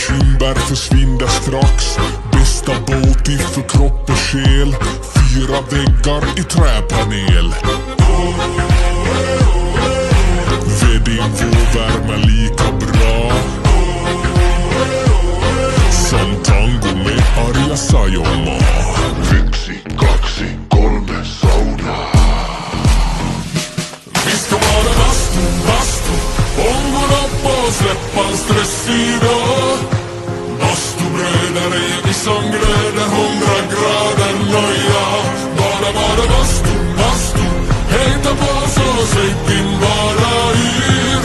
bekymmer försvinner strax. Bästa båt för kropp och själ. 4 väggar i träpanel. Vedin får värma lika bra som tango med Arja Saijonmaa. 1, 2, 3 sauna. Vi ska vara bastu, ångorna på, släppa en stress idag. Bastubröder är vi som glöder, 100 grader nöja. Bara bastu, hejta på så säg din vara yr.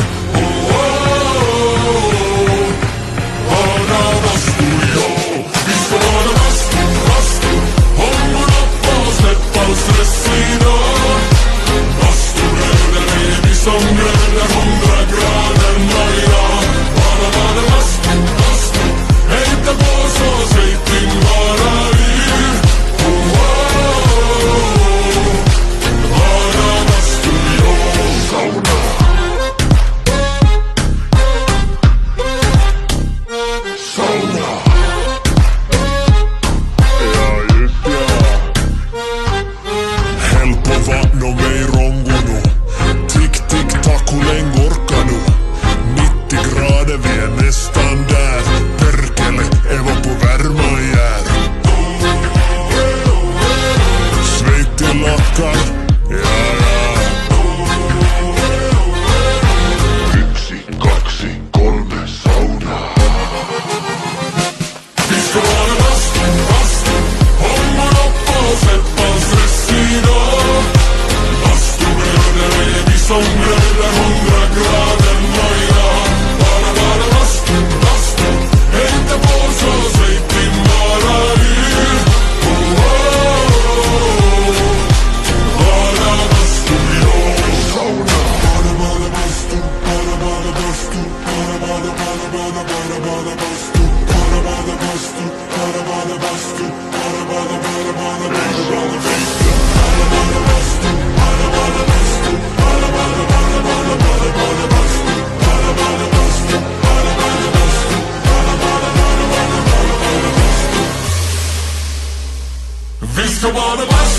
Bara bastu, ja. Vi ska vara bastu, ångorna på, släppa en stress idag. Bastubröder är vi som glöder, 100 grader nöja. Bara bastu, hejta på så säg din vara yr. Bara bastu, ja. Sauna. Sauna. Ja, just ja. Häll på vatten och mig rongono. Tick, tick, tack, hur länge orkar du? 90 grader, vi är nästan där. Perkele, Eva på värma jär. Svettig lackar, ja, ja. 1, 2, 3 sauna. Vi ska vara bastu, hångorna på, släppa en stress idag. Bastubröder är vi som glöder, 100 grader nöja. Bara bastu, hejta på så säg din vara yr. Bara bastu, ja. Sauna. Bara bastu, bara bastu, bara bastu, bara bastu, bara bastu, bara bastu, vi ska vara bastu.